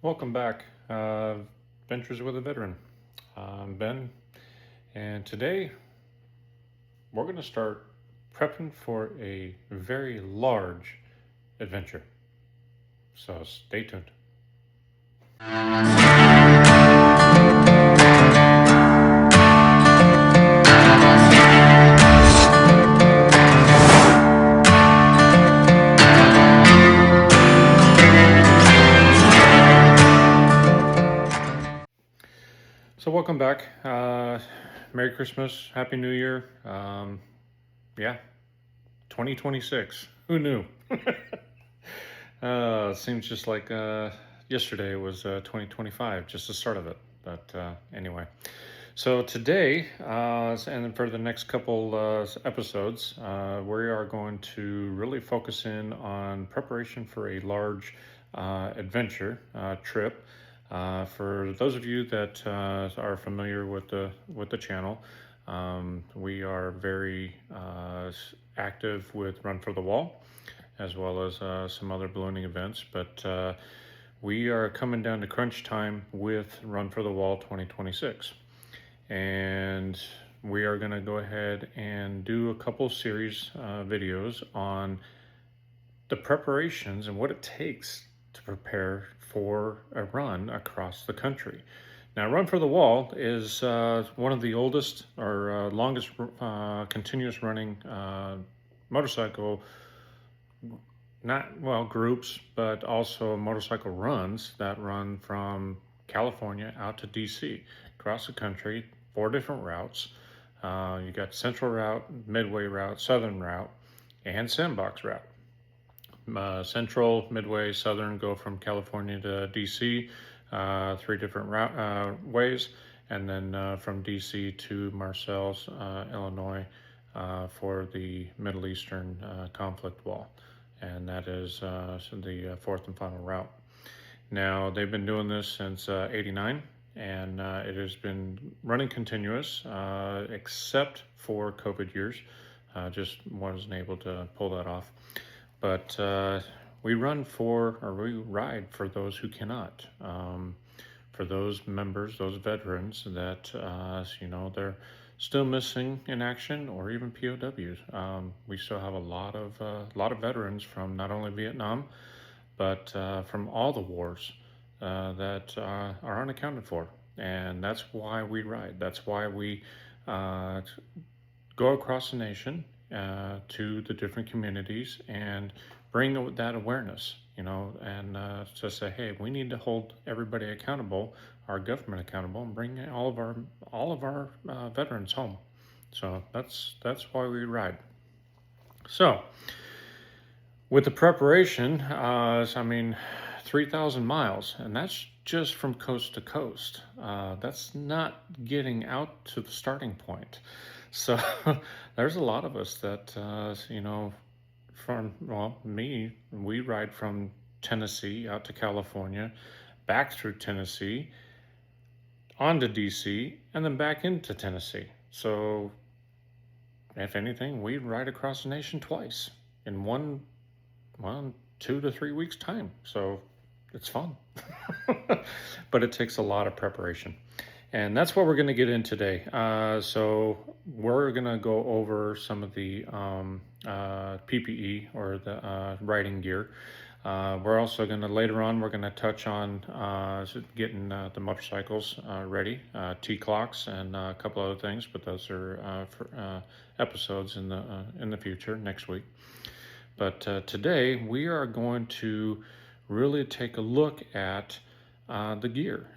Welcome back, Ventures with a Veteran. I'm Ben, and today we're going to start prepping for a very large adventure. So stay tuned. So welcome back. Merry Christmas, Happy New Year. Yeah, 2026. Who knew? Seems just like yesterday was 2025, just the start of it. But anyway, so today, and for the next couple episodes, we are going to really focus in on preparation for a large adventure trip. For those of you that are familiar with the channel, we are very active with Run for the Wall, as well as some other ballooning events. But we are coming down to crunch time with Run for the Wall 2026, and we are going to go ahead and do a couple series videos on the preparations and what it takes to prepare for a run across the country. Now, Run for the Wall is one of the oldest or longest continuous running motorcycle, groups, but also motorcycle runs that run from California out to DC, across the country, 4 different routes. You got Central Route, Midway Route, Southern Route, and Sandbox Route. Central, Midway, Southern go from California to DC, 3 different ways, and then from DC to Marseilles, Illinois, for the Middle Eastern conflict wall, and that is the 4th and final route. Now, they've been doing this since '89, and it has been running continuous, except for COVID years. Just wasn't able to pull that off. But we ride for those who cannot. For those members, those veterans that, they're still missing in action, or even POWs. We still have a lot of veterans from not only Vietnam, but from all the wars that are unaccounted for. And that's why we ride. That's why we go across the nation to the different communities and bring that awareness, and to say, hey, we need to hold everybody accountable, our government accountable, and bring all of our veterans home. So that's why we ride. So with the preparation, 3,000 miles, and that's just from coast to coast. That's not getting out to the starting point. So there's a lot of us that, we ride from Tennessee out to California, back through Tennessee, on to DC, and then back into Tennessee. So if anything, we ride across the nation twice in 2 to 3 weeks time. So it's fun, but it takes a lot of preparation. And that's what we're going to get in today. So we're going to go over some of the PPE, or the riding gear. We're also going to, later on, we're going to touch on getting the motorcycles ready, T-clocks, and a couple other things, but those are for episodes in the future, next week. But today we are going to really take a look at the gear.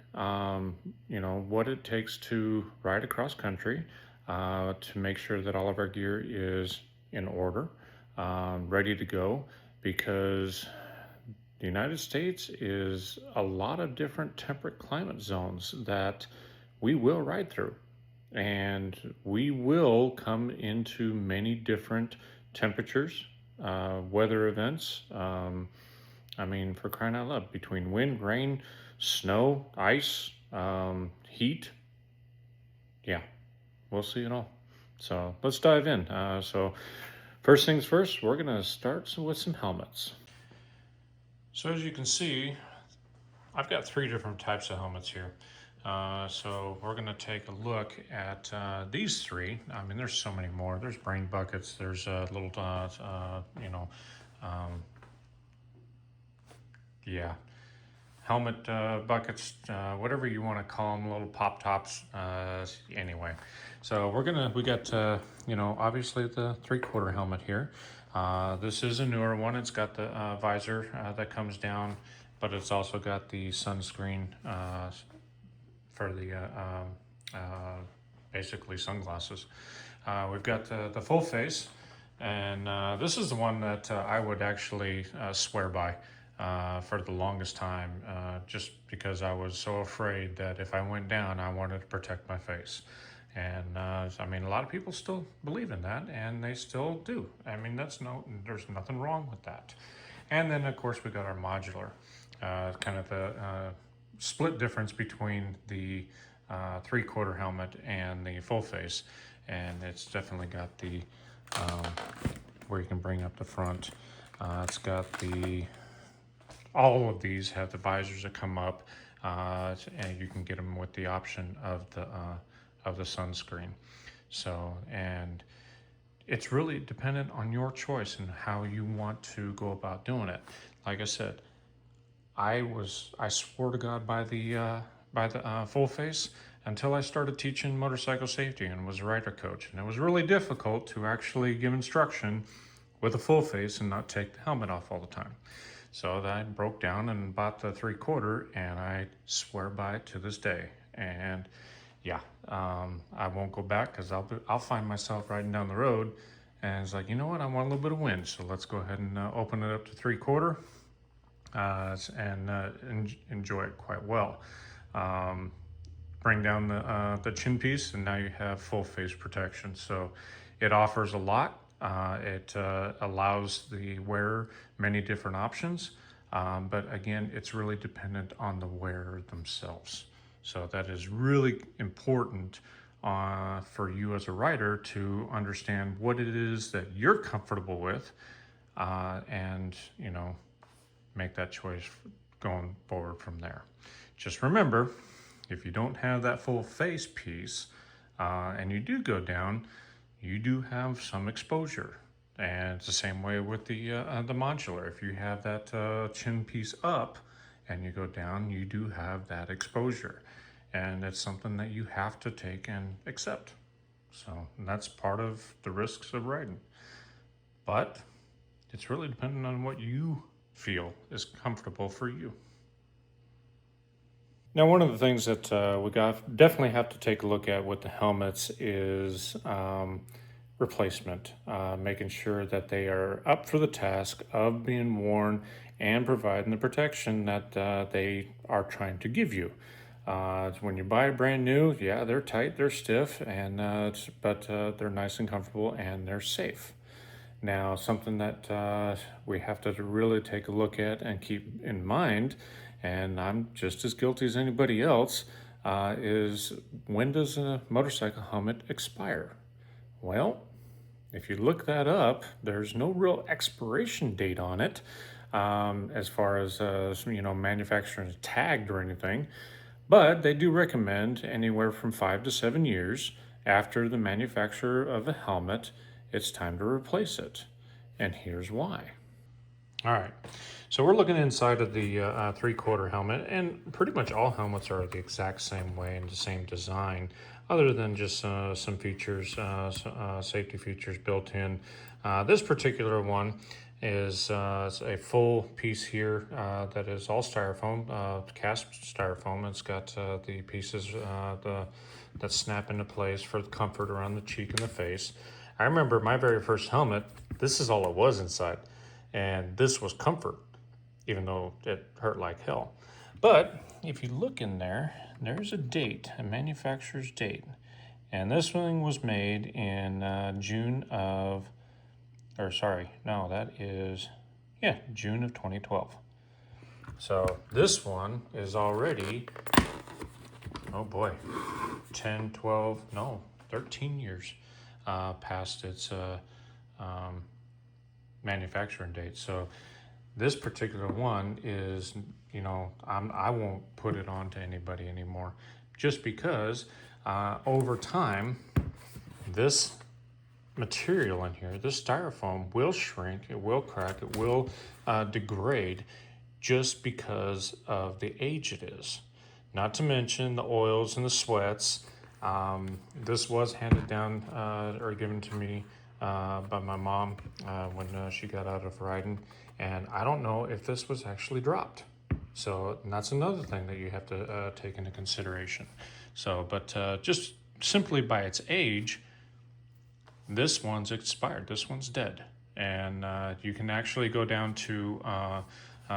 What it takes to ride across country, to make sure that all of our gear is in order, ready to go, because the United States is a lot of different temperate climate zones that we will ride through, and we will come into many different temperatures, weather events. For crying out loud, between wind, rain, snow, ice, heat, yeah, we'll see it all. So let's dive in. So first things first, we're going to start with some helmets. So as you can see, I've got 3 different types of helmets here. So we're going to take a look at these 3. I mean, there's so many more. There's brain buckets. There's little, yeah, helmet buckets, whatever you want to call them, little pop tops. Anyway, so we got, obviously the 3/4 helmet here. This is a newer one. It's got the visor that comes down, but it's also got the sunscreen for the basically sunglasses. We've got the full face, and this is the one that I would actually swear by for the longest time, just because I was so afraid that if I went down, I wanted to protect my face. And I mean, a lot of people still believe in that, and they still do. I mean, there's nothing wrong with that. And then, of course, we got our modular, kind of the split difference between the 3/4 helmet and the full face. And it's definitely got the where you can bring up the front. It's got all of these have the visors that come up, and you can get them with the option of the sunscreen. So, and it's really dependent on your choice and how you want to go about doing it. Like I said, I swore to God by the full face until I started teaching motorcycle safety and was a rider coach. And it was really difficult to actually give instruction with a full face and not take the helmet off all the time. So I broke down and bought the 3/4, and I swear by it to this day. And yeah, I won't go back, because I'll find myself riding down the road, and it's like, you know what, I want a little bit of wind, so let's go ahead and open it up to 3/4, and enjoy it quite well. Bring down the chin piece, and now you have full face protection. So it offers a lot. It allows the wearer many different options, but again, it's really dependent on the wearer themselves. So that is really important for you as a rider to understand what it is that you're comfortable with, and make that choice going forward from there. Just remember, if you don't have that full face piece, and you do go down, you do have some exposure. And it's the same way with the modular. If you have that chin piece up and you go down, you do have that exposure. And it's something that you have to take and accept. So that's part of the risks of riding. But it's really dependent on what you feel is comfortable for you. Now, one of the things that definitely have to take a look at with the helmets is replacement, making sure that they are up for the task of being worn and providing the protection that they are trying to give you. When you buy brand new, yeah, they're tight, they're stiff, but they're nice and comfortable, and they're safe. Now, something that we have to really take a look at and keep in mind, and I'm just as guilty as anybody else, is when does a motorcycle helmet expire? Well, if you look that up, there's no real expiration date on it, as far as manufacturing tagged or anything, but they do recommend anywhere from 5 to 7 years after the manufacturer of a helmet, it's time to replace it. And here's why. All right, so we're looking inside of the 3/4 helmet, and pretty much all helmets are the exact same way and the same design, other than just some features, safety features built in. This particular one is a full piece here that is all styrofoam, cast styrofoam. It's got the pieces that snap into place for the comfort around the cheek and the face. I remember my very first helmet, this is all it was inside. And this was comfort, even though it hurt like hell. But if you look in there, there's a date, a manufacturer's date. And this one was made in June of 2012. So this one is already, oh boy, 10, 12, no, 13 years past its manufacturing date. So This particular one is, you know, I won't put it on to anybody anymore, just because over time, this material in here, this styrofoam will shrink, it will crack, it will degrade just because of the age it is. Not to mention the oils and the sweats. This was handed down or given to me by my mom when she got out of riding, and I don't know if this was actually dropped. So that's another thing that you have to take into consideration. So, but just simply by its age, this one's expired. This one's dead, and you can actually go down to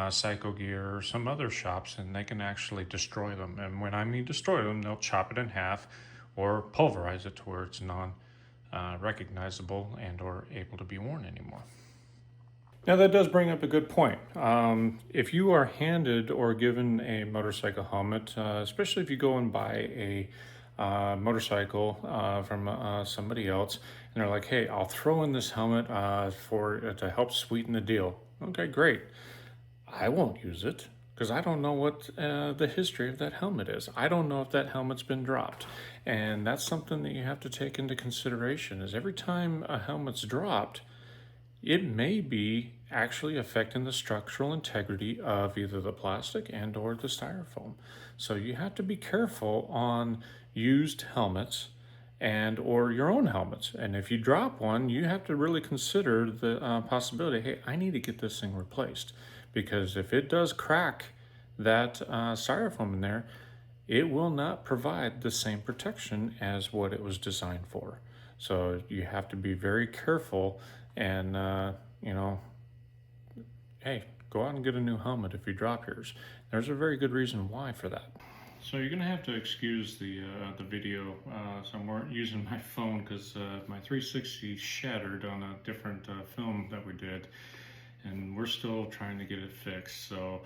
Psycho Gear or some other shops, and they can actually destroy them. And when I mean destroy them, they'll chop it in half or pulverize it to where it's non-recognizable and or able to be worn anymore. Now that does bring up a good point. If you are handed or given a motorcycle helmet, especially if you go and buy a motorcycle from somebody else, and they're like, "Hey, I'll throw in this helmet to help sweeten the deal." Okay, great. I won't use it because I don't know what the history of that helmet is. I don't know if that helmet's been dropped, and that's something that you have to take into consideration. Is every time a helmet's dropped, it may be actually affecting the structural integrity of either the plastic and or the styrofoam. So you have to be careful on used helmets and or your own helmets. And if you drop one, you have to really consider the possibility, hey, I need to get this thing replaced. Because if it does crack that styrofoam in there, it will not provide the same protection as what it was designed for. So you have to be very careful and, you know, hey, go out and get a new helmet if you drop yours. There's a very good reason why for that. So you're gonna have to excuse the video. So I'm using my phone because my 360 shattered on a different film that we did, and we're still trying to get it fixed. So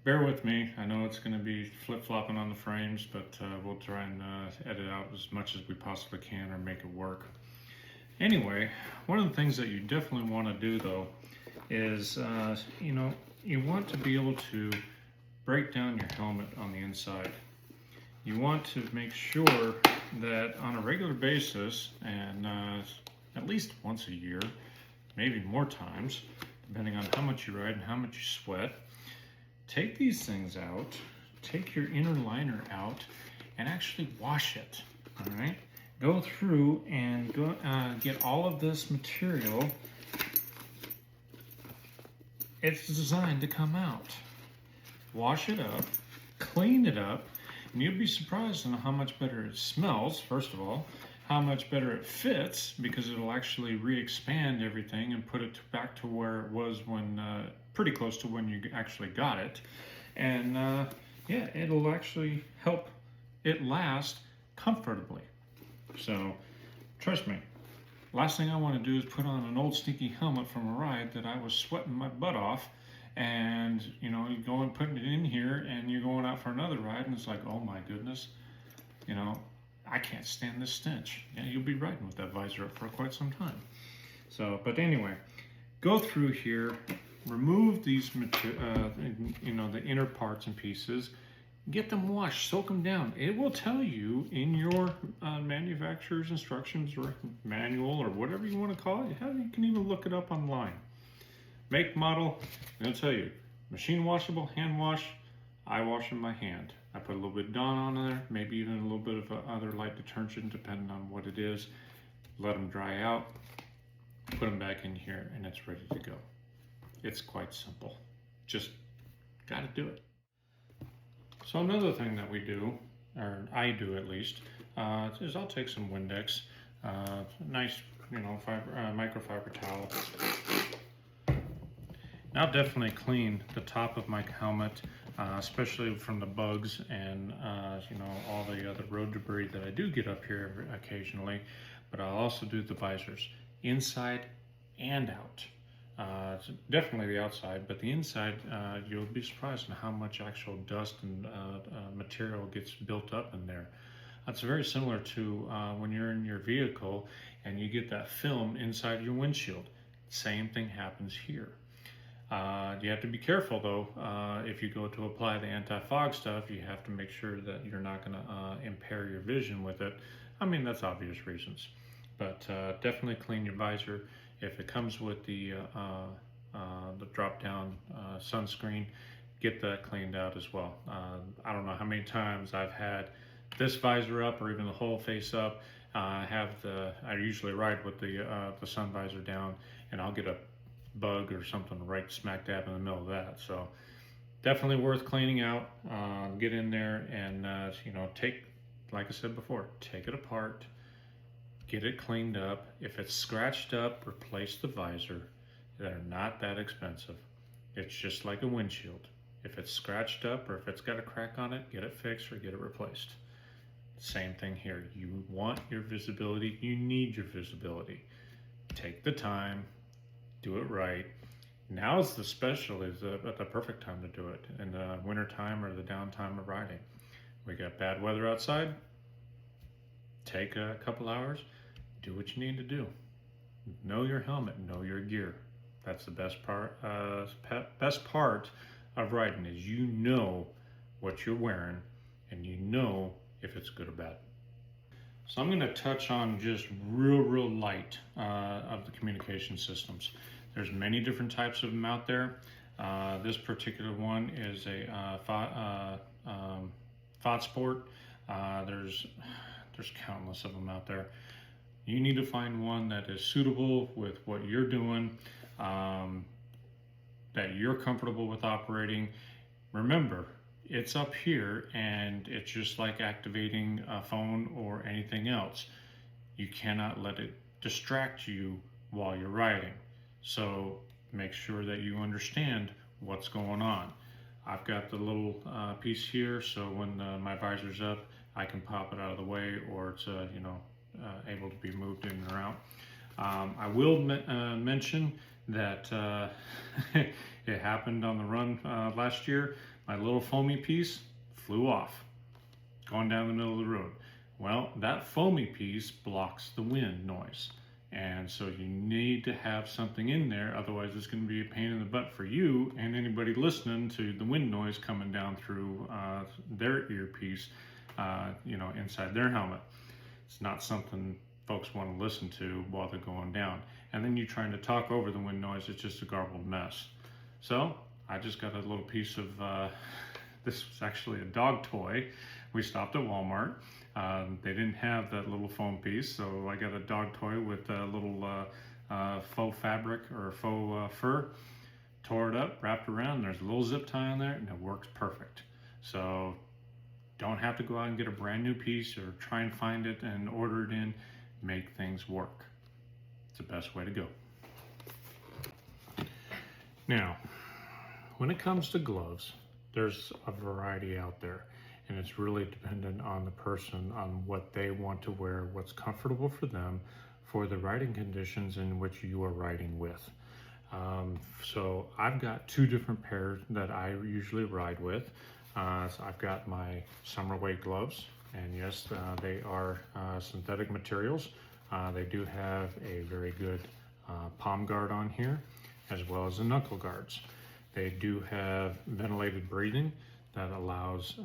bear with me. I know it's going to be flip-flopping on the frames, but we'll try and edit out as much as we possibly can or make it work. Anyway, one of the things that you definitely want to do though is, you know, you want to be able to break down your helmet on the inside. You want to make sure that on a regular basis, and at least once a year, maybe more times, depending on how much you ride and how much you sweat, take these things out, take your inner liner out, and actually wash it, all right? Go through and get all of this material. It's designed to come out. Wash it up, clean it up, and you'll be surprised on how much better it smells, first of all, how much better it fits, because it'll actually re-expand everything and put it back to where it was when, pretty close to when you actually got it. And yeah, it'll actually help it last comfortably. So trust me, last thing I want to do is put on an old stinky helmet from a ride that I was sweating my butt off, and you know, you go and putting it in here and you're going out for another ride and it's like, oh my goodness, you know, I can't stand this stench. Yeah, you'll be riding with that visor up for quite some time. So, but anyway, go through here, remove these, you know, the inner parts and pieces, get them washed, soak them down. It will tell you in your manufacturer's instructions or manual or whatever you want to call it. Hell, you can even look it up online. Make, model, it'll tell you, machine washable, hand wash. I wash in my hand. I put a little bit of Dawn on there, maybe even a little bit of other light detergent, depending on what it is. Let them dry out, put them back in here, and it's ready to go. It's quite simple. Just gotta do it. So another thing that we do, or I do at least, is I'll take some Windex, nice, you know, microfiber towel. I'll definitely clean the top of my helmet, especially from the bugs and you know, all the other road debris that I do get up here occasionally. But I'll also do the visors, inside and out. Definitely the outside, but the inside, you'll be surprised at how much actual dust and material gets built up in there. That's very similar to when you're in your vehicle and you get that film inside your windshield. Same thing happens here. You have to be careful though. If you go to apply the anti-fog stuff, you have to make sure that you're not going to impair your vision with it. I mean, that's obvious reasons, but definitely clean your visor. If it comes with the drop-down sunscreen, get that cleaned out as well. I don't know how many times I've had this visor up or even the whole face up. I usually ride with the sun visor down, and I'll get a bug or something right smack dab in the middle of that. So definitely worth cleaning out. Get in there and take, like I said before, take it apart, get it cleaned up. If it's scratched up, replace the visor. They're not that expensive. It's just like a windshield. If it's scratched up or if it's got a crack on it, get it fixed or get it replaced. Same thing here. You want your visibility, you need your visibility. Take the time, do it right. Now is the perfect time to do it, in the winter time or the downtime of riding. We got bad weather outside. Take a couple hours, do what you need to do. Know your helmet, know your gear. That's the best part. Best part of riding is you know what you're wearing and you know if it's good or bad. So I'm going to touch on just real light of the communication systems. There's many different types of them out there. This particular one is a Sport. There's countless of them out there. You need to find one that is suitable with what you're doing, that you're comfortable with operating. Remember, it's up here and it's just like activating a phone or anything else. You cannot let it distract you while you're riding. So make sure that you understand what's going on. I've got the little piece here, so when my visor's up, I can pop it out of the way, or it's able to be moved in or out. I will mention that it happened on the run last year. My little foamy piece flew off, going down the middle of the road. Well, that foamy piece blocks the wind noise. And so you need to have something in there, otherwise it's going to be a pain in the butt for you and anybody listening to the wind noise coming down through their earpiece, inside their helmet. It's not something folks want to listen to while they're going down. And then you're trying to talk over the wind noise, it's just a garbled mess. So I just got a little piece of, this was actually a dog toy. We stopped at Walmart. They didn't have that little foam piece, so I got a dog toy with a little faux fabric or faux fur. Tore it up, wrapped around, there's a little zip tie on there, and it works perfect. So don't have to go out and get a brand new piece or try and find it and order it in. Make things work. It's the best way to go. Now, when it comes to gloves, there's a variety out there, and it's really dependent on the person, on what they want to wear, what's comfortable for them, for the riding conditions in which you are riding with. So I've got two different pairs that I usually ride with. So I've got my summer weight gloves, and yes, they are synthetic materials. They do have a very good palm guard on here, as well as the knuckle guards. They do have ventilated breathing that allows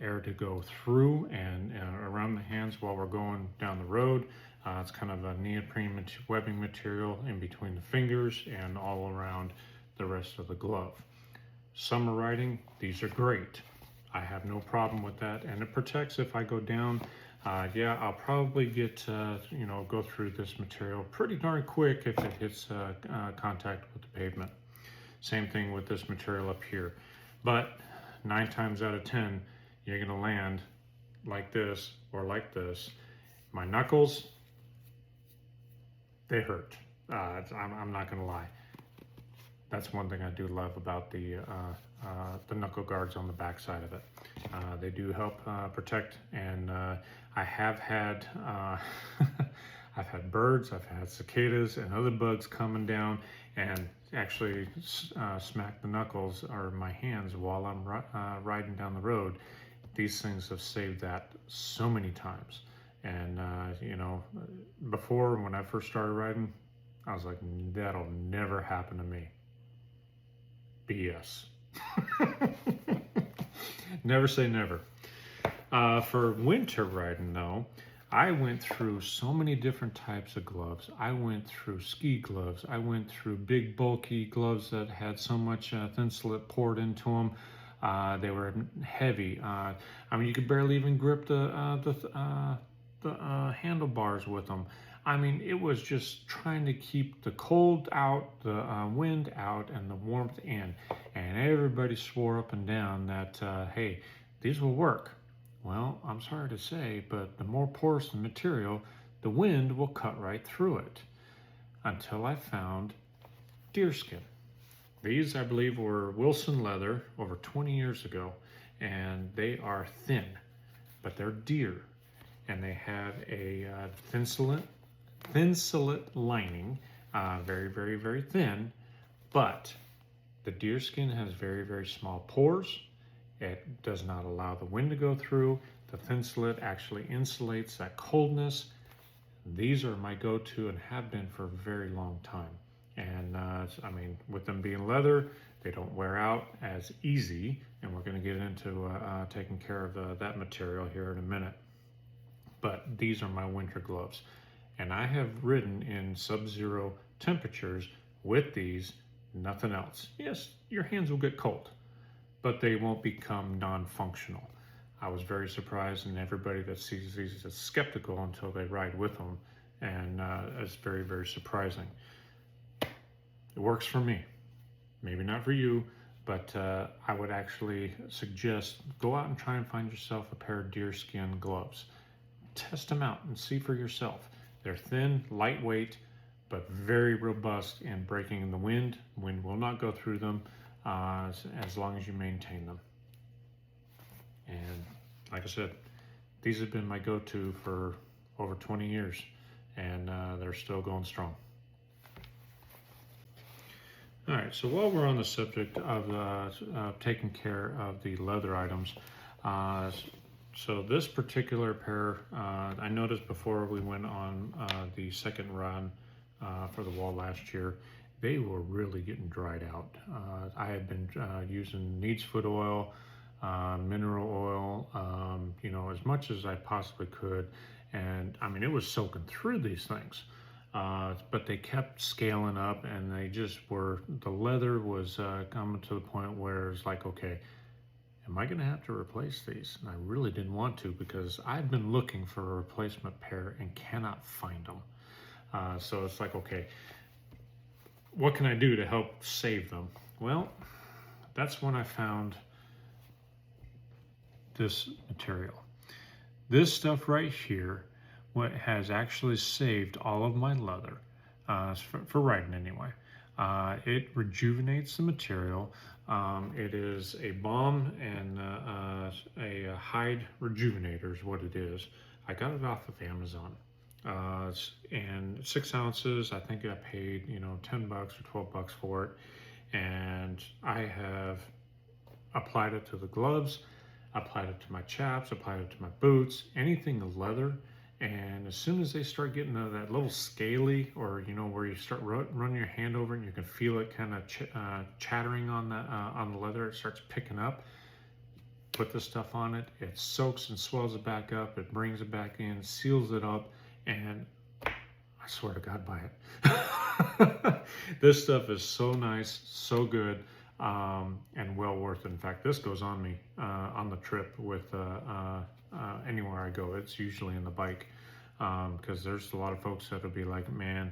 air to go through and around the hands while we're going down the road. It's kind of a neoprene webbing material in between the fingers and all around the rest of the glove. Summer riding, these are great. I have no problem with that, and it protects if I go down. I'll probably get go through this material pretty darn quick if it hits contact with the pavement. Same thing with this material up here, but 9 times out of 10 you're going to land like this or like this. My knuckles, they hurt. I'm not going to lie. That's one thing I do love about the knuckle guards on the back side of it. They do help protect, and I have had I've had birds, I've had cicadas and other bugs coming down and actually smack the knuckles or my hands while I'm riding down the road. These things have saved that so many times. And before, when I first started riding, I was like, that'll never happen to me. BS. Never say never. For winter riding, though, I went through so many different types of gloves. I went through ski gloves. I went through big, bulky gloves that had so much thin slit poured into them. They were heavy. I mean, you could barely even grip the handlebars with them. I mean, it was just trying to keep the cold out, the wind out, and the warmth in. And everybody swore up and down that, hey, these will work. Well, I'm sorry to say, but the more porous the material, the wind will cut right through it. Until I found deerskin. These, I believe, were Wilson leather over 20 years ago, and they are thin, but they're deer, and they have a thin slit lining, very, very, very thin, but the deerskin has very, very small pores. It does not allow the wind to go through. The thin slit actually insulates that coldness. These are my go-to and have been for a very long time. And I mean, with them being leather, they don't wear out as easy. And we're going to get into taking care of that material here in a minute. But these are my winter gloves. And I have ridden in sub-zero temperatures with these, nothing else. Yes, your hands will get cold, but they won't become non-functional. I was very surprised, and everybody that sees these is skeptical until they ride with them, and it's very, very surprising. It works for me. Maybe not for you, but I would actually suggest go out and try and find yourself a pair of deerskin gloves. Test them out and see for yourself. They're thin, lightweight, but very robust in breaking in the wind. Wind will not go through them. As long as you maintain them. And like I said, these have been my go-to for over 20 years, and they're still going strong. All right, so while we're on the subject of taking care of the leather items, so this particular pair, I noticed before we went on the second run for the wall last year, they were really getting dried out. I had been using needs foot oil, mineral oil, you know, as much as I possibly could. And I mean, it was soaking through these things, but they kept scaling up, and they just were, the leather was coming to the point where it's like, okay, am I gonna have to replace these? And I really didn't want to, because I've been looking for a replacement pair and cannot find them. So it's like, okay, what can I do to help save them? Well, that's when I found this material. This stuff right here, what has actually saved all of my leather, for riding anyway. It rejuvenates the material. It is a balm and a hide rejuvenator is what it is. I got it off of Amazon. And 6 ounces, I think I paid, you know, $10 or $12 for it. And I have applied it to the gloves, applied it to my chaps, applied it to my boots, anything leather. And as soon as they start getting that little scaly, or, you know, where you start running your hand over it and you can feel it kind of chattering on the leather, it starts picking up. Put this stuff on it, it soaks and swells it back up, it brings it back in, seals it up, and I swear to God, buy it. This stuff is so nice, so good, and well worth it. In fact, this goes on me on the trip with anywhere I go. It's usually in the bike, because there's a lot of folks that'll be like, man,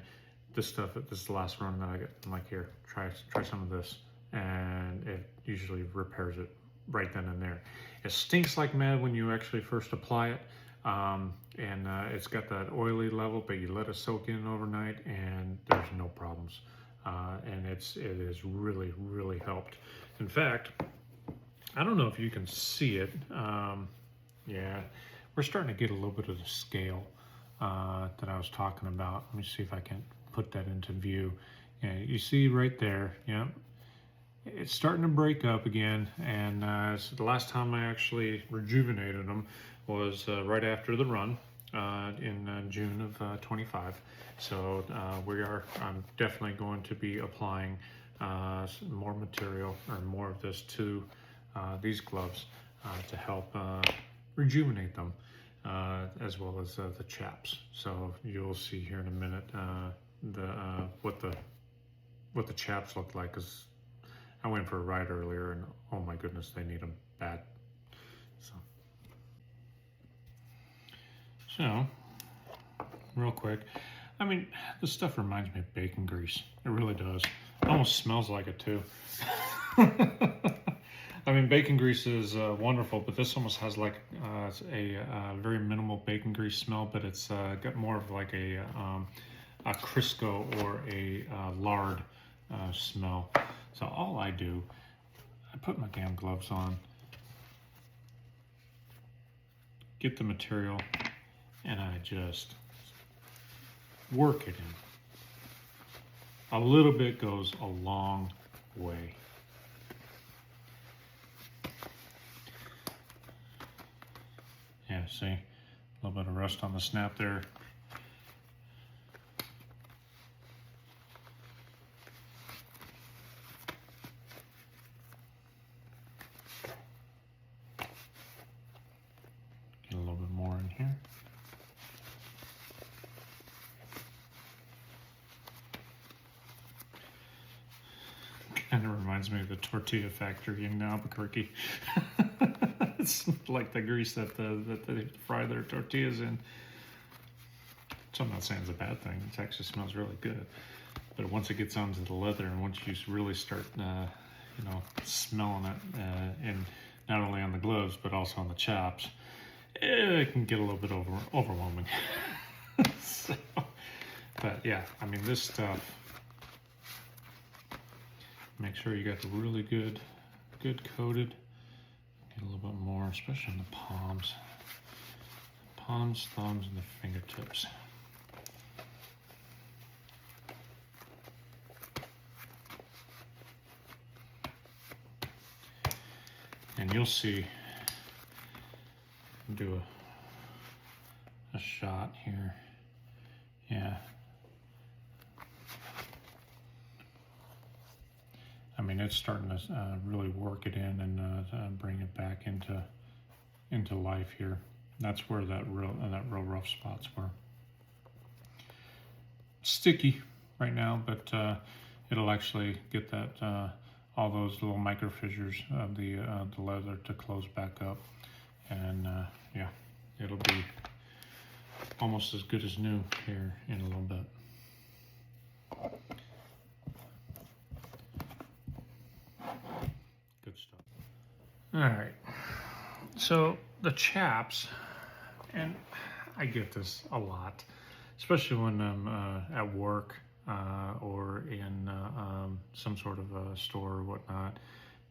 this stuff, this is the last run that I get. I'm like, here, try some of this, and it usually repairs it right then and there. It stinks like mad when you actually first apply it, and it's got that oily level, but you let it soak in overnight and there's no problems. And it has really, really helped. In fact, I don't know if you can see it. Yeah, we're starting to get a little bit of the scale that I was talking about. Let me see if I can put that into view. Yeah, you see right there, yeah. It's starting to break up again, and so the last time I actually rejuvenated them was right after the run in June of 25. So I'm definitely going to be applying more material or more of this to these gloves to help rejuvenate them, as well as the chaps. So you'll see here in a minute what the chaps look like, because I went for a ride earlier and oh my goodness, they need them bad. So real quick, I mean, this stuff reminds me of bacon grease. It really does. It almost smells like it too. I mean, bacon grease is wonderful, but this almost has like a very minimal bacon grease smell, but it's got more of like a Crisco or a lard smell. So all I do, I put my damn gloves on, get the material, and I just work it in. A little bit goes a long way. Yeah, see, a little bit of rust on the snap there. Get a little bit more in here. Kind of reminds me of the tortilla factory in Albuquerque. It's like the grease that they fry their tortillas in. So I'm not saying it's a bad thing. It actually smells really good. But once it gets onto the leather, and once you really start, smelling it, and not only on the gloves but also on the chaps, it can get a little bit overwhelming. So, but yeah, I mean, this stuff. Make sure you got the really good coated. Get a little bit more, especially in the palms. Palms, thumbs, and the fingertips. And you'll see, do a shot here. Yeah. I mean, it's starting to really work it in and bring it back into life here. That's where that real rough spots were. Sticky right now, but it'll actually get that all those little micro fissures of the leather to close back up, and yeah, it'll be almost as good as new here in a little bit. Good stuff. All right, so the chaps, and I get this a lot, especially when I'm at work or in some sort of a store or whatnot.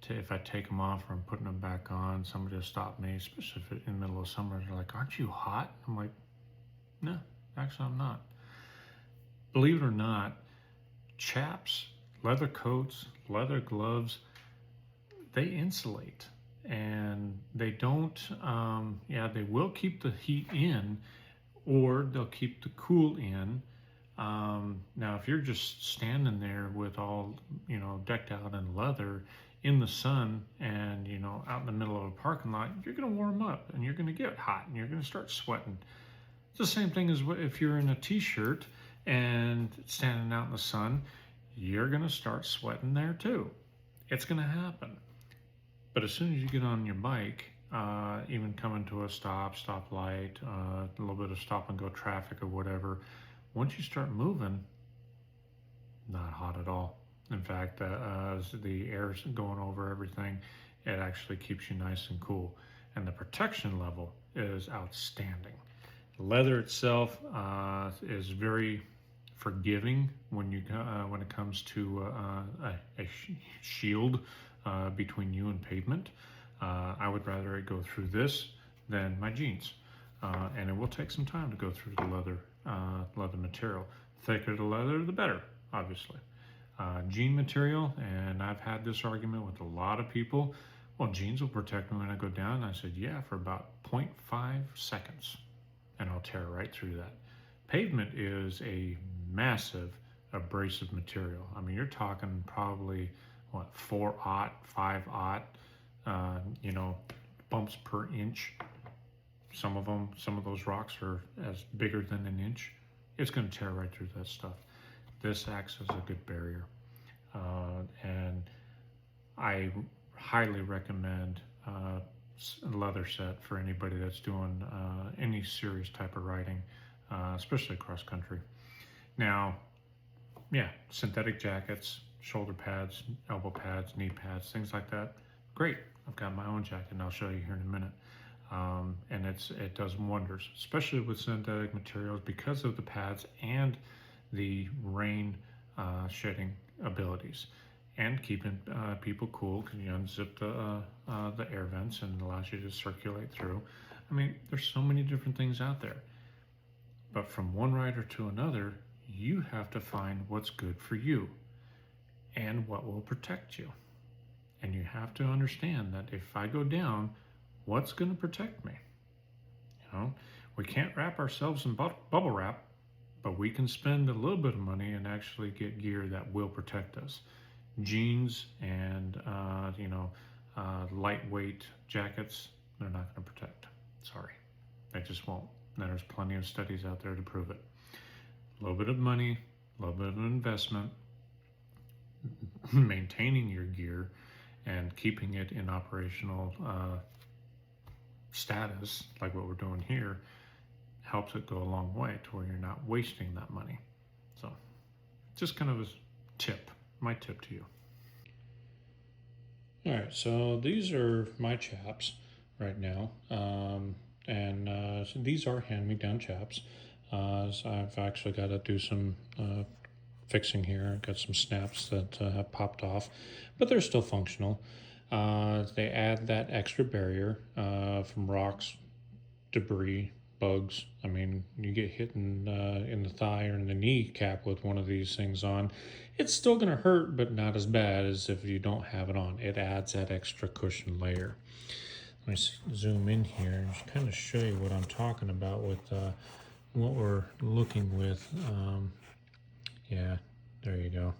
If I take them off or I'm putting them back on, somebody will stop me, especially if it's in the middle of summer. They're like, "Aren't you hot?" I'm like, "No, actually I'm not." Believe it or not, chaps, leather coats, leather gloves, they insulate, and they don't, they will keep the heat in, or they'll keep the cool in. Now, if you're just standing there with all, decked out in leather in the sun and, out in the middle of a parking lot, you're going to warm up and you're going to get hot and you're going to start sweating. It's the same thing as if you're in a t-shirt and standing out in the sun, you're going to start sweating there too. It's going to happen. But as soon as you get on your bike, even coming to a stoplight, a little bit of stop and go traffic or whatever, once you start moving, not hot at all. In fact, as the air's going over everything, it actually keeps you nice and cool. And the protection level is outstanding. The leather itself is very forgiving when it comes to a shield between you and pavement. I would rather it go through this than my jeans, and it will take some time to go through the leather material. Thicker the leather, the better, obviously. Jean material, and I've had this argument with a lot of people. Well, jeans will protect me when I go down. I said, yeah, for about 0.5 seconds, and I'll tear right through that. Pavement is a massive abrasive material. I mean, you're talking probably what, 4/0, 5/0, bumps per inch. Some of those rocks are as bigger than an inch. It's going to tear right through that stuff. This acts as a good barrier, and I highly recommend a leather set for anybody that's doing any serious type of riding, especially cross country. Now, yeah, synthetic jackets, shoulder pads, elbow pads, knee pads, things like that. Great. I've got my own jacket, and I'll show you here in a minute. And it does wonders, especially with synthetic materials, because of the pads and the rain shedding abilities, and keeping people cool, because you unzip the air vents and allows you to circulate through. I mean, there's so many different things out there. But from one rider to another, you have to find what's good for you and what will protect you. And you have to understand that if I go down, what's going to protect me? We can't wrap ourselves in bubble wrap, but we can spend a little bit of money and actually get gear that will protect us. Jeans and lightweight jackets, they're not going to protect. Sorry, they just won't. There's plenty of studies out there to prove it. A little bit of money, a little bit of investment, maintaining your gear and keeping it in operational status, like what we're doing here, helps it go a long way to where you're not wasting that money. So just kind of a tip, my tip to you. All right, so these are my chaps right now, so these are hand-me-down chaps. So I've actually got to do some fixing here. I've got some snaps that have popped off, but they're still functional. They add that extra barrier from rocks, debris, bugs. I mean, you get hit in the thigh or in the kneecap with one of these things on, it's still going to hurt, but not as bad as if you don't have it on. It adds that extra cushion layer. Let me zoom in here and just kind of show you what I'm talking about with what we're looking with. Yeah, there you go.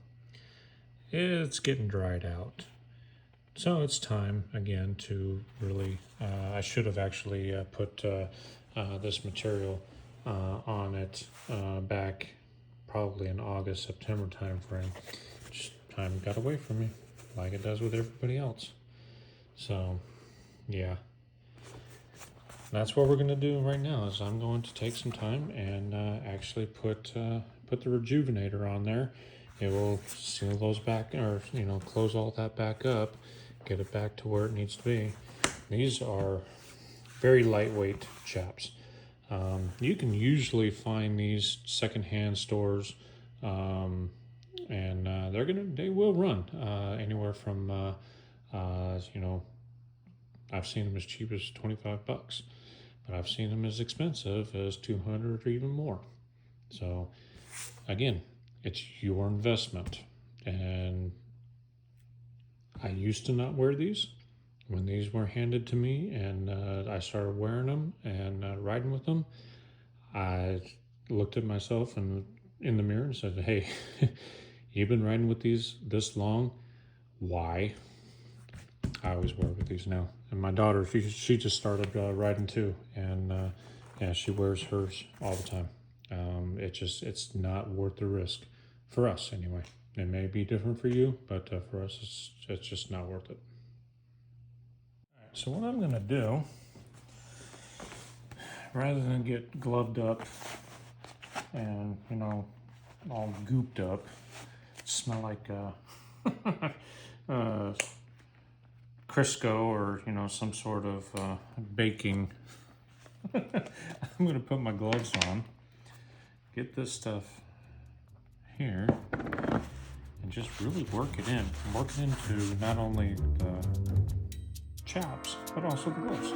It's getting dried out. So it's time again to really, I should have actually put this material on it back probably in August, September time frame. Just time got away from me, like it does with everybody else. So yeah, that's what we're going to do right now. Is I'm going to take some time and actually put the rejuvenator on there. It will seal those back, or close all that back up, get it back to where it needs to be. These are very lightweight chaps. You can usually find these secondhand stores, and they will run anywhere from I've seen them as cheap as $25, but I've seen them as expensive as $200 or even more. So again, it's your investment. And I used to not wear these. When these were handed to me and I started wearing them and riding with them, I looked at myself in the mirror and said, hey, you've been riding with these this long. Why? I always wear with these now. And my daughter, she just started riding too. And she wears hers all the time. It's not worth the risk. For us, anyway. It may be different for you, but for us, it's just not worth it. All right, so what I'm going to do, rather than get gloved up and, all gooped up, smell like Crisco or, some sort of baking, I'm going to put my gloves on, get this stuff here, and just really work it in. Work it into not only the chaps, but also the gloves.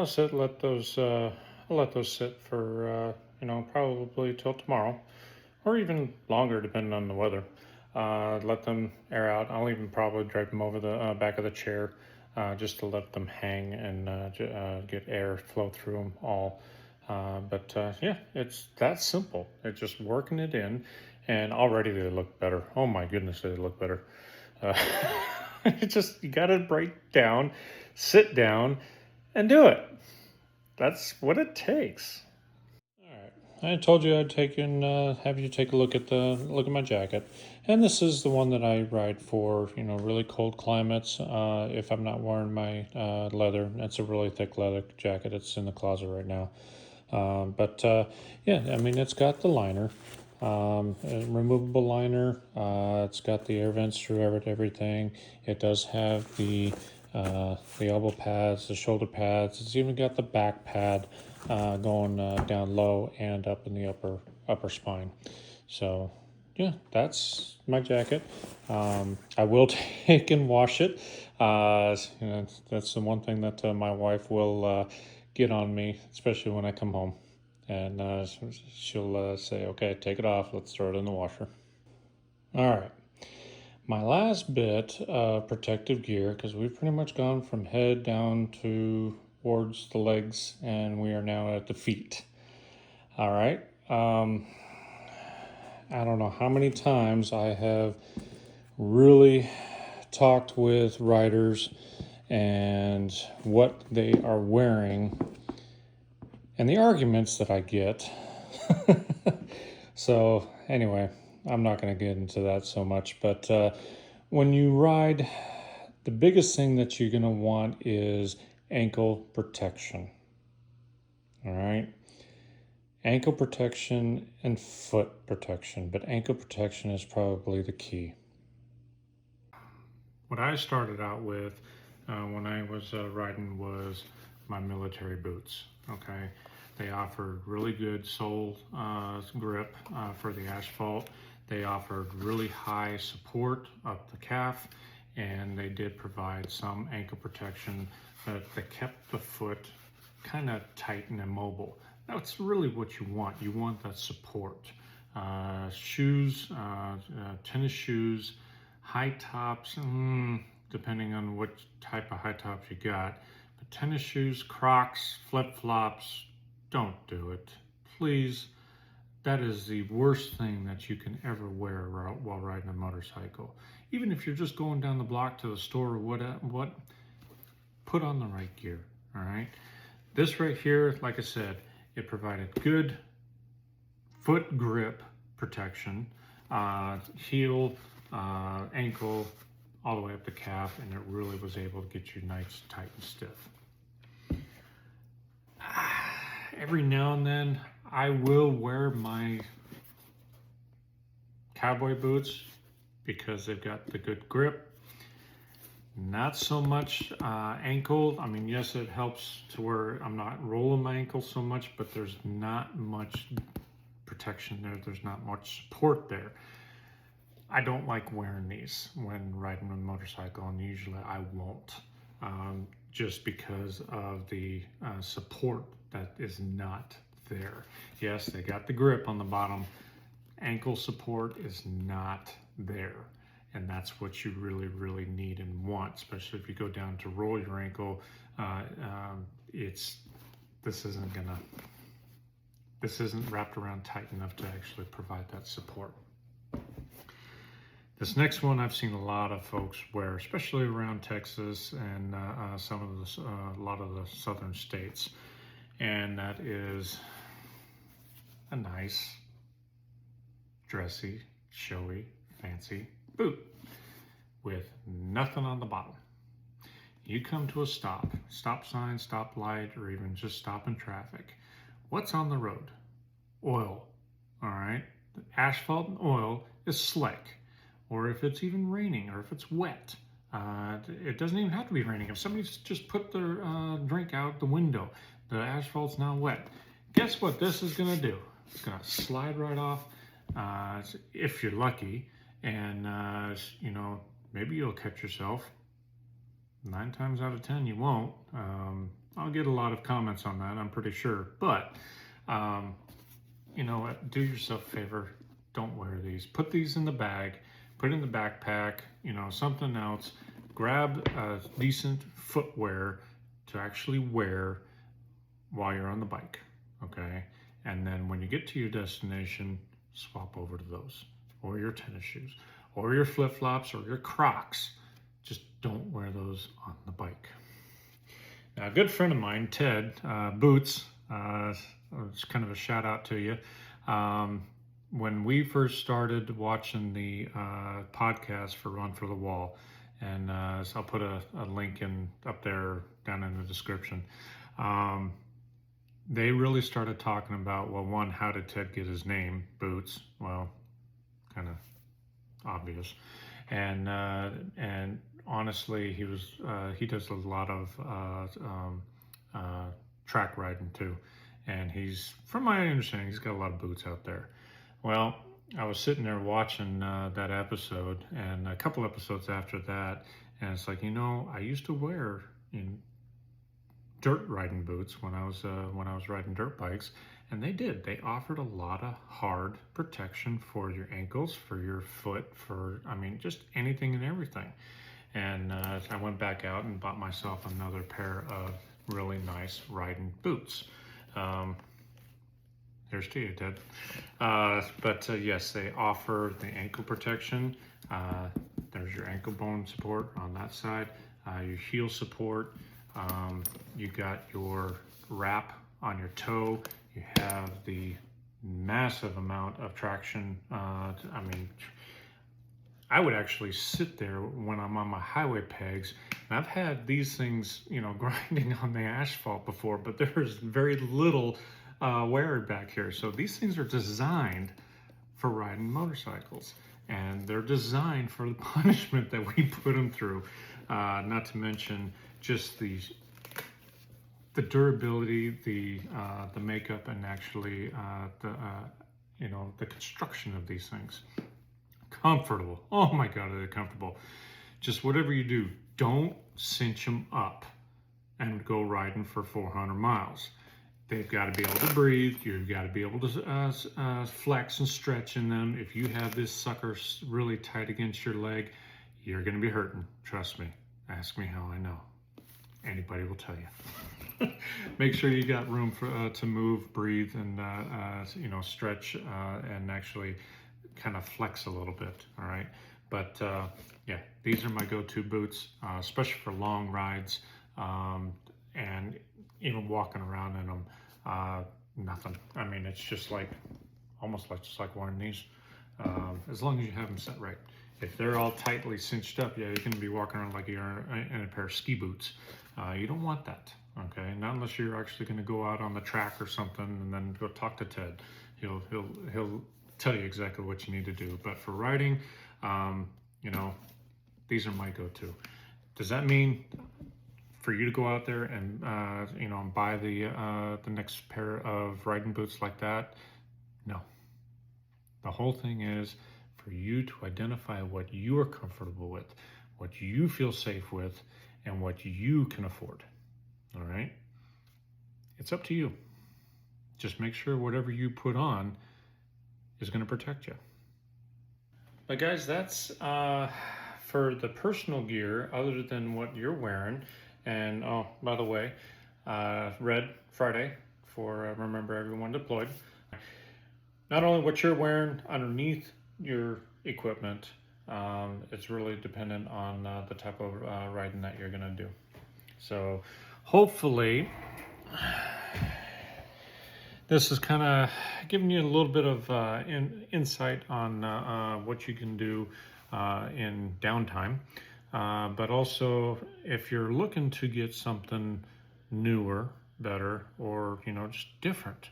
sit, I'll let those sit for, probably till tomorrow or even longer depending on the weather. Let them air out. I'll even probably drape them over the back of the chair just to let them hang and get air flow through them all. But yeah, it's that simple. It's just working it in, and already they look better. Oh my goodness, they look better. Uh, it's just, you got to break down, sit down, and do it. That's what it takes. All right. I told you I'd have you take a look at my jacket, and this is the one that I ride for really cold climates. If I'm not wearing my leather, it's a really thick leather jacket. It's in the closet right now. But yeah, I mean it's got the liner, a removable liner. It's got the air vents through everything. It does have the elbow pads, the shoulder pads. It's even got the back pad going down low and up in the upper spine. So yeah, that's my jacket. I will take and wash it. That's the one thing that my wife will get on me, especially when I come home. And she'll say, okay, take it off. Let's throw it in the washer. All right. My last bit of protective gear, because we've pretty much gone from head down towards the legs, and we are now at the feet. All right. I don't know how many times I have really talked with riders and what they are wearing and the arguments that I get. So anyway, I'm not going to get into that so much, but when you ride, the biggest thing that you're going to want is ankle protection. All right. Ankle protection and foot protection, but ankle protection is probably the key. What I started out with when I was riding was my military boots. Okay, they offered really good sole grip for the asphalt. They offered really high support up the calf, and they did provide some ankle protection that kept the foot kind of tight and immobile. That's really what you want. You want that support. Shoes, tennis shoes, high tops, depending on what type of high tops you got. But tennis shoes, Crocs, flip-flops, don't do it. Please. That is the worst thing that you can ever wear while riding a motorcycle. Even if you're just going down the block to the store or what, put on the right gear, all right? This right here, like I said, it provided good foot grip protection, heel, ankle, all the way up the calf, and it really was able to get you nice, tight, and stiff. Every now and then, I will wear my cowboy boots because they've got the good grip. Not so much ankle. I mean, yes, it helps to where I'm not rolling my ankle so much, but there's not much protection there. There's not much support there. I don't like wearing these when riding a motorcycle, and usually I won't, just because of the support that is not there. Yes, they got the grip on the bottom. Ankle support is not there. And that's what you really, really need and want, especially if you go down to roll your ankle. This isn't wrapped around tight enough to actually provide that support. This next one I've seen a lot of folks wear, especially around Texas and a lot of the southern states, and that is a nice, dressy, showy, fancy boot with nothing on the bottom. You come to a stop sign, stop light, or even just stop in traffic. What's on the road? Oil, all right? The asphalt and oil is slick. Or if it's even raining, or if it's wet. It doesn't even have to be raining. If somebody's just put their drink out the window, the asphalt's now wet. Guess what this is gonna do? It's gonna slide right off, if you're lucky, and maybe you'll catch yourself. 9 times out of 10 you won't. I'll get a lot of comments on that, I'm pretty sure. But you know what? Do yourself a favor. Don't wear these. Put these in the bag. Put it in the backpack. You know, something else. Grab decent footwear to actually wear while you're on the bike. Okay, and then when you get to your destination, swap over to those, or your tennis shoes, or your flip-flops, or your Crocs. Just don't wear those on the bike. Now, a good friend of mine, Ted Boots, it's kind of a shout out to you. When we first started watching the podcast for Run for the Wall, and so I'll put a link up there down in the description. They really started talking about, well, one, how did Ted get his name, Boots? Well, kind of obvious. And honestly, he does a lot of track riding too, and from my understanding, he's got a lot of boots out there. Well, I was sitting there watching that episode, and a couple episodes after that, and it's like, I used to wear dirt riding boots when I was riding dirt bikes, and they offered a lot of hard protection for your ankles, for your foot, just anything and everything. And I went back out and bought myself another pair of really nice riding boots. Here's to you, Ted. But yes, they offer the ankle protection. There's your ankle bone support on that side, your heel support. You got your wrap on your toe. You have the massive amount of traction. I would actually sit there when I'm on my highway pegs, and I've had these things, grinding on the asphalt before, but there's very little wear back here. So these things are designed for riding motorcycles, and they're designed for the punishment that we put them through. Not to mention just the durability, the makeup, and actually the construction of these things. Comfortable. Oh my God, they're comfortable. Just whatever you do, don't cinch them up and go riding for 400 miles. They've got to be able to breathe. You've got to be able to flex and stretch in them. If you have this sucker really tight against your leg, you're going to be hurting. Trust me. Ask me how I know. Anybody will tell you. Make sure you got room to move, breathe, and stretch and actually kind of flex a little bit. All right, but yeah, these are my go-to boots, especially for long rides, and even walking around in them. Nothing. It's just almost like wearing these, as long as you have them set right. If they're all tightly cinched up, yeah, you're going to be walking around like you're in a pair of ski boots. You don't want that, okay? Not unless you're actually going to go out on the track or something and then go talk to Ted. He'll tell you exactly what you need to do. But for riding, these are my go-to. Does that mean for you to go out there and buy the next pair of riding boots like that? No. The whole thing is for you to identify what you are comfortable with, what you feel safe with, and what you can afford. All right? It's up to you. Just make sure whatever you put on is going to protect you. But guys, that's for the personal gear other than what you're wearing. And oh, by the way, Red Friday for Remember Everyone Deployed. Not only what you're wearing underneath your equipment, it's really dependent on the type of riding that you're going to do. So hopefully this is kind of giving you a little bit of insight on what you can do in downtime. But also, if you're looking to get something newer, better, or just different,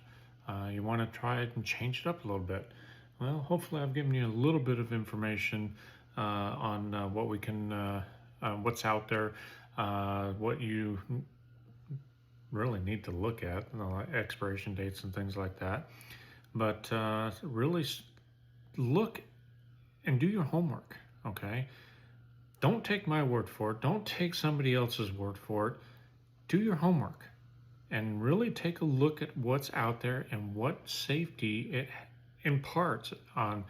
you want to try it and change it up a little bit. Well, hopefully I've given you a little bit of information on what we can, what's out there, what you really need to look at, expiration dates and things like that. But really look and do your homework, okay? Don't take my word for it. Don't take somebody else's word for it. Do your homework. and really take a look at what's out there and what safety it imparts on.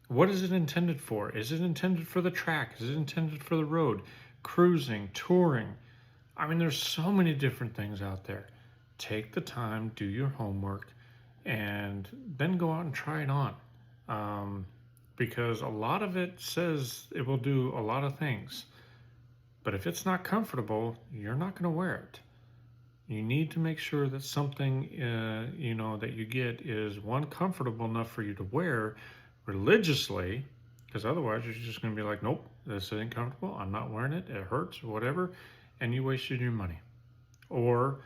What is it intended for? Is it intended for the track? Is it intended for the road? Cruising, touring? I mean, there's so many different things out there. Take the time, do your homework, and then go out and try it on. Because a lot of it says it will do a lot of things. But if it's not comfortable, you're not going to wear it. You need to make sure that something, that you get is one, comfortable enough for you to wear religiously, because otherwise you're just going to be like, nope, this isn't comfortable. I'm not wearing it. It hurts, whatever. And you wasted your money. Or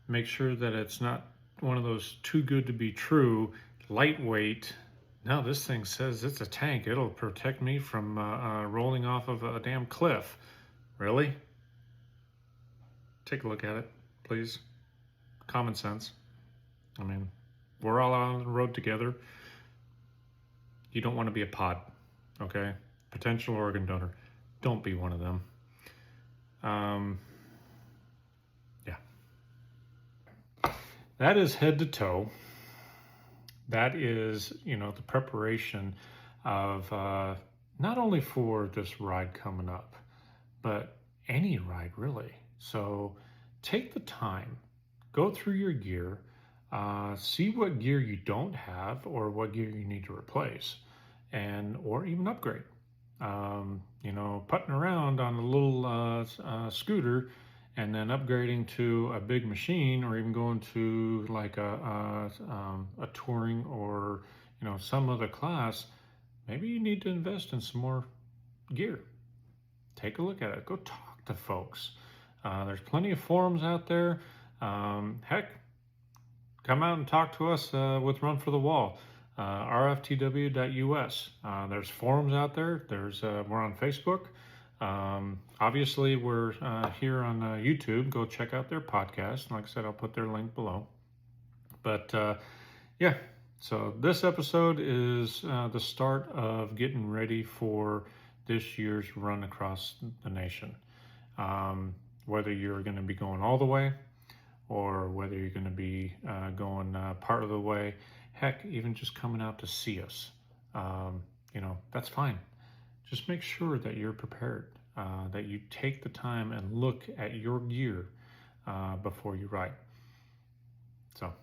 make sure that it's not one of those too good to be true, lightweight. No, this thing says it's a tank. It'll protect me from rolling off of a damn cliff. Really? Take a look at it, please. Common sense. I mean, we're all out on the road together. You don't want to be a pod, okay? Potential organ donor. Don't be one of them. Yeah. That is head to toe. That is, the preparation of not only for this ride coming up, but any ride really. So take the time, go through your gear, see what gear you don't have or what gear you need to replace, or even upgrade. Putting around on a little scooter and then upgrading to a big machine, or even going to like a touring or some other class, maybe you need to invest in some more gear. Take a look at it. Go talk to folks. There's plenty of forums out there. Heck, come out and talk to us with Run for the Wall, rftw.us. There's forums out there. We're on Facebook. Obviously, we're here on YouTube. Go check out their podcast. Like I said, I'll put their link below. But yeah, so this episode is the start of getting ready for this year's run across the nation. Whether you're going to be going all the way, or whether you're going to be going part of the way, heck, even just coming out to see us, that's fine. Just make sure that you're prepared, that you take the time and look at your gear before you ride. So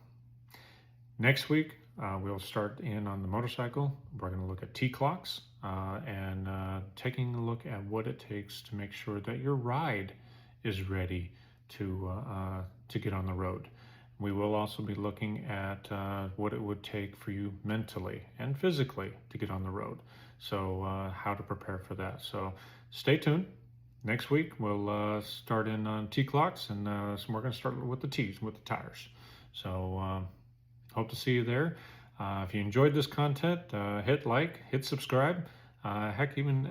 next week, we'll start in on the motorcycle. We're going to look at T-clocks and taking a look at what it takes to make sure that your ride is ready to get on the road. We will also be looking at what it would take for you mentally and physically to get on the road. So how to prepare for that. So stay tuned. Next week, we'll start in on T-clocks, and so we're going to start with the T's, with the tires. So hope to see you there. If you enjoyed this content, hit like, hit subscribe, heck, even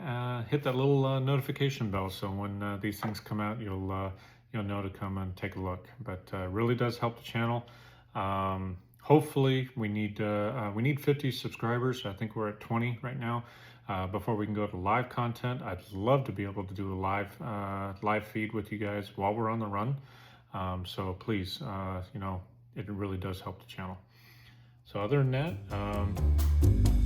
hit that little notification bell, so when these things come out, you'll know to come and take a look. But really does help the channel. Hopefully, we need 50 subscribers. I think we're at 20 right now. Before we can go to live content, I'd love to be able to do a live feed with you guys while we're on the run. So please, it really does help the channel. So other than that,